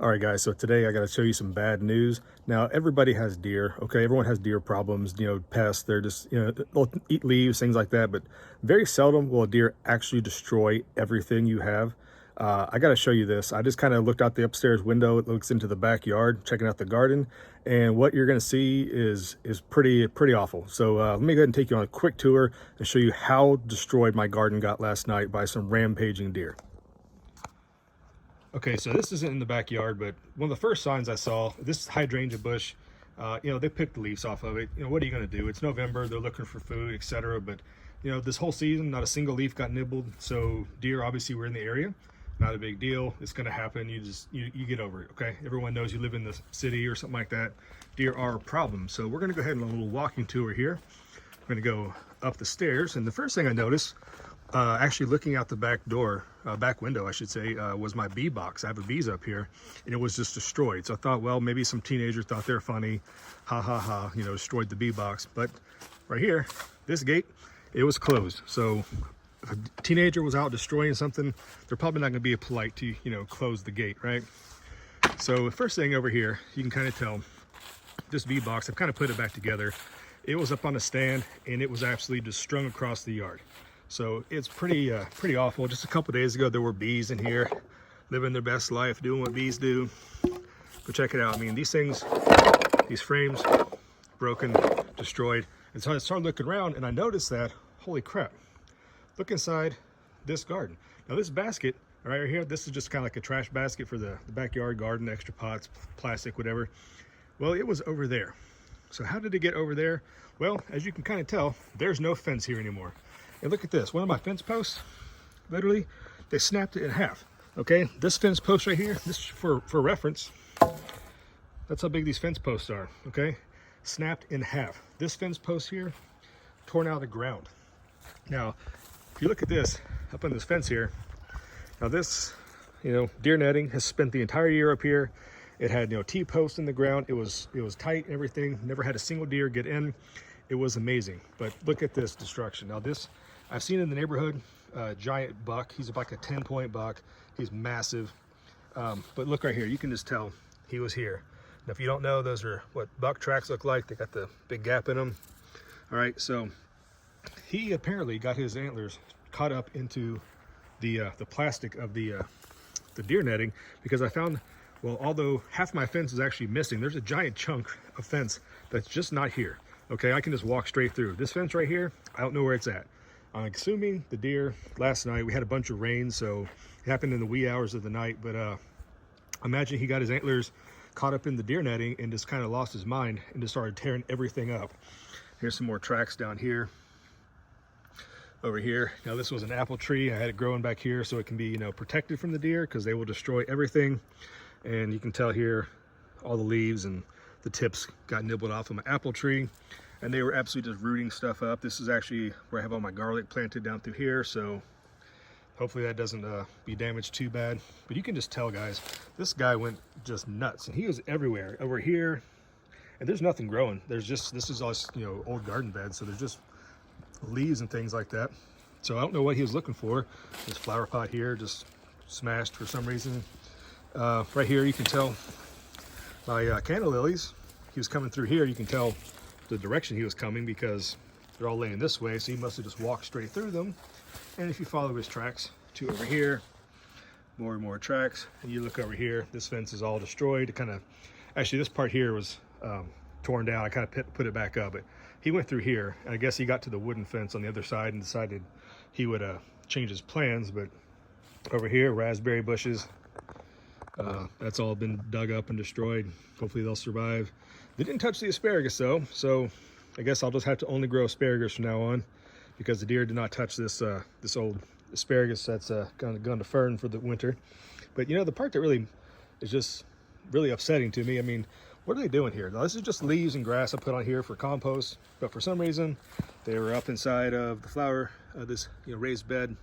All right, guys, so today I got to show you some bad news. Now, everybody has deer, okay? Everyone has deer problems, pests. They're just, they'll eat leaves, things like that, but very seldom will a deer actually destroy everything you have. I got to show you this. I just kind of looked out the upstairs window. It looks into the backyard, checking out the garden, and what you're going to see is pretty awful. So let me go ahead and take you on a quick tour and show you how destroyed my garden got last night by some rampaging deer. Okay, so this isn't in the backyard, but one of the first signs I saw, this hydrangea bush, they picked the leaves off of it. What are you going to do? It's November, they're looking for food, etc. But, this whole season, not a single leaf got nibbled. So deer obviously were in the area. Not a big deal. It's going to happen. You get over it, okay? Everyone knows you live in the city or something like that. Deer are a problem. So we're going to go ahead and a little walking tour here. We're going to go up the stairs. And the first thing I noticed, actually looking out the back window, I should say, was my bee box. I have a bees up here, and it was just destroyed. So I thought, well, maybe some teenager thought they're funny, ha ha ha, destroyed the bee box. But right here, this gate, it was closed. So if a teenager was out destroying something, they're probably not going to be polite to, close the gate, right? So the first thing over here, you can kind of tell this bee box, I've kind of put it back together. It was up on a stand, and it was absolutely just strung across the yard. So it's pretty awful. Just a couple days ago, there were bees in here living their best life, doing what bees do. Go check it out. I mean, these frames, broken, destroyed. And so I started looking around, and I noticed that, holy crap, look inside this garden. Now this basket right here, this is just kind of like a trash basket for the backyard garden, extra pots, plastic, whatever. Well, it was over there. So how did it get over there? Well, as you can kind of tell, there's no fence here anymore. And look at this, one of my fence posts, literally, they snapped it in half. Okay, this fence post right here, this is for reference. That's how big these fence posts are, okay? Snapped in half. This fence post here, torn out of the ground. Now, if you look at this, up on this fence here, now this, deer netting has spent the entire year up here. It had, T-posts in the ground. It was tight and everything. Never had a single deer get in. It was amazing. But look at this destruction. Now this, I've seen in the neighborhood, giant buck. He's like a 10-point buck. He's massive. But look right here, you can just tell he was here. Now, if you don't know, those are what buck tracks look like. They got the big gap in them. All right, so he apparently got his antlers caught up into the plastic of the deer netting, because I found, well, although half my fence is actually missing, there's a giant chunk of fence that's just not here. Okay, I can just walk straight through. This fence right here, I don't know where it's at. I'm assuming the deer, last night, we had a bunch of rain, so it happened in the wee hours of the night, but imagine he got his antlers caught up in the deer netting and just kind of lost his mind and just started tearing everything up. Here's some more tracks down here. Over here, now this was an apple tree. I had it growing back here so it can be, protected from the deer, because they will destroy everything. And you can tell here, all the leaves and the tips got nibbled off of my apple tree, and they were absolutely just rooting stuff up. This is actually where I have all my garlic planted down through here, so hopefully that doesn't be damaged too bad. But you can just tell, guys, this guy went just nuts, and he was everywhere. Over here, and there's nothing growing. There's just, this is all, old garden beds, so there's just leaves and things like that. So I don't know what he was looking for. This flower pot here just smashed for some reason. Right here, you can tell my candle lilies, he was coming through here. You can tell the direction he was coming because they're all laying this way, so he must have just walked straight through them. And if you follow his tracks to over here, more and more tracks, and you look over here, this fence is all destroyed. Actually, this part here was torn down. I kind of put it back up, but he went through here, and I guess he got to the wooden fence on the other side and decided he would change his plans. But over here, raspberry bushes, that's all been dug up and destroyed. Hopefully they'll survive. They didn't touch the asparagus though, so I guess I'll just have to only grow asparagus from now on, because the deer did not touch this this old asparagus that's gone to fern for the winter. But the part that really is just really upsetting to me, I mean, what are they doing here? Now, this is just leaves and grass I put on here for compost, but for some reason they were up inside of the flower, this raised bed,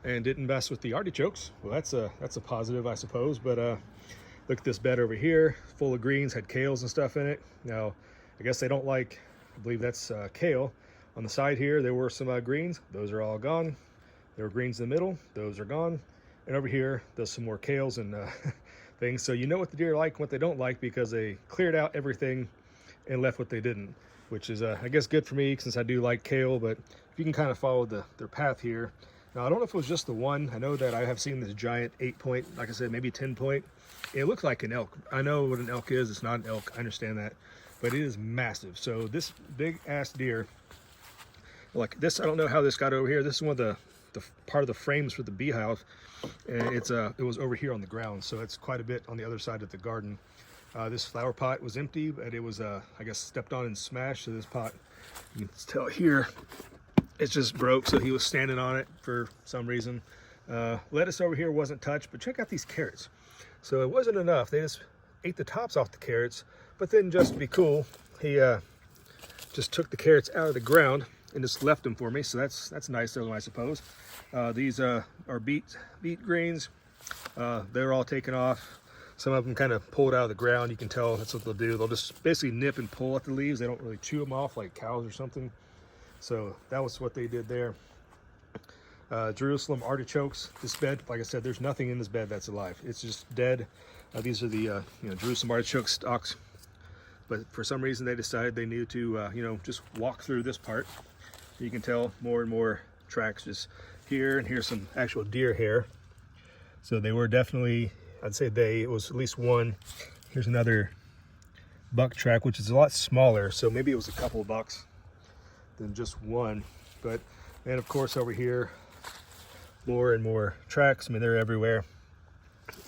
and didn't mess with the artichokes. Well, that's a positive, I suppose. But look at this bed over here, full of greens, had kales and stuff in it. Now, I guess they don't like, I believe that's kale. On the side here, there were some greens. Those are all gone. There were greens in the middle. Those are gone. And over here, there's some more kales and things. So you know what the deer like and what they don't like, because they cleared out everything and left what they didn't, which is I guess good for me since I do like kale. But if you can kind of follow their path here. Now I don't know if it was just the one. I know that I have seen this giant 8-point, like I said, maybe 10-point. It looks like an elk. I know what an elk is. It's not an elk. I understand that, but it is massive. So this big ass deer, like this, I don't know how this got over here. This is one of the part of the frames for the beehive, and it was over here on the ground, so it's quite a bit on the other side of the garden. This flower pot was empty, but it was I guess stepped on and smashed. So this pot, you can tell here, it's just broke. So he was standing on it for some reason. Lettuce over here wasn't touched, but check out these carrots. So it wasn't enough. They just ate the tops off the carrots, but then just to be cool, he just took the carrots out of the ground and just left them for me. So that's nice of them, I suppose. These are beet greens. They're all taken off. Some of them kind of pulled out of the ground. You can tell that's what they'll do. They'll just basically nip and pull at the leaves. They don't really chew them off like cows or something. So that was what they did there. Jerusalem artichokes. This bed, like I said, there's nothing in this bed that's alive. It's just dead. These are the Jerusalem artichoke stalks. But for some reason they decided they needed to just walk through this part. You can tell more and more tracks just here, and here's some actual deer hair. So they were definitely, I'd say it was at least one. Here's another buck track, which is a lot smaller. So maybe it was a couple of bucks than just one. But, and of course over here, more and more tracks. I mean, they're everywhere.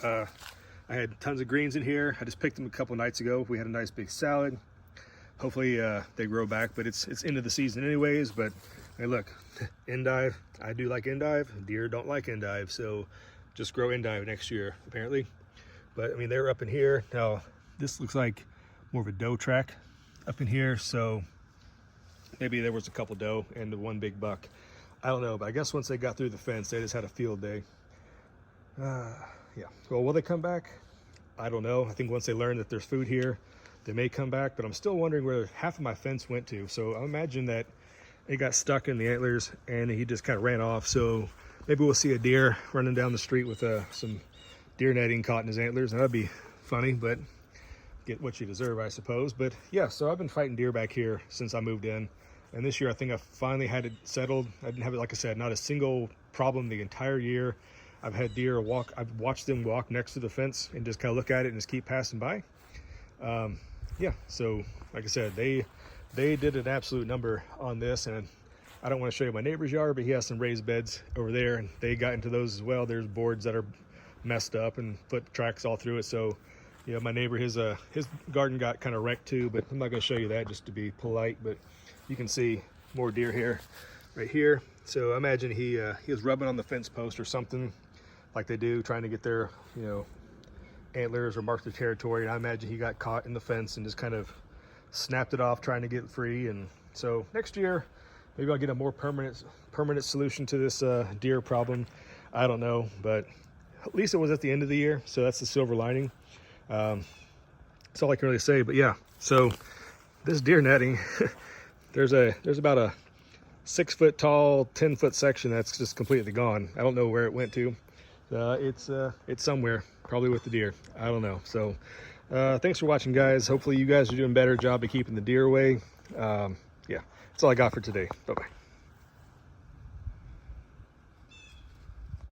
I had tons of greens in here. I just picked them a couple nights ago. We had a nice big salad. Hopefully they grow back, but it's end of the season anyways. But hey, look, endive. I do like endive. Deer don't like endive, so just grow endive next year apparently. But I mean, they're up in here now. This looks like more of a doe track up in here, so maybe there was a couple doe and the one big buck. I don't know, but I guess once they got through the fence, they just had a field day. Yeah. Well, will they come back? I don't know. I think once they learn that there's food here, they may come back, but I'm still wondering where half of my fence went to. So I imagine that it got stuck in the antlers and he just kind of ran off. So maybe we'll see a deer running down the street with some deer netting caught in his antlers. And that'd be funny, but get what you deserve, I suppose. But yeah, so I've been fighting deer back here since I moved in. And this year, I think I finally had it settled. I didn't have it, like I said, not a single problem the entire year. I've had deer walk, I've watched them walk next to the fence and just kind of look at it and just keep passing by. Yeah, so like I said, they did an absolute number on this. And I don't want to show you my neighbor's yard, but he has some raised beds over there and they got into those as well. There's boards that are messed up and foot tracks all through it. So yeah, my neighbor, his garden got kind of wrecked too, but I'm not going to show you that just to be polite. But you can see more deer hair right here. So I imagine he was rubbing on the fence post or something like they do, trying to get their antlers or mark their territory. And I imagine he got caught in the fence and just kind of snapped it off, trying to get free. And so next year, maybe I'll get a more permanent solution to this deer problem. I don't know, but at least it was at the end of the year, so that's the silver lining. That's all I can really say. But yeah, so this deer netting, there's about a 6 foot tall, 10 foot section that's just completely gone. I don't know where it went to. It's somewhere, probably with the deer. I don't know. So thanks for watching, guys. Hopefully you guys are doing a better job of keeping the deer away. Yeah, that's all I got for today. Bye-bye.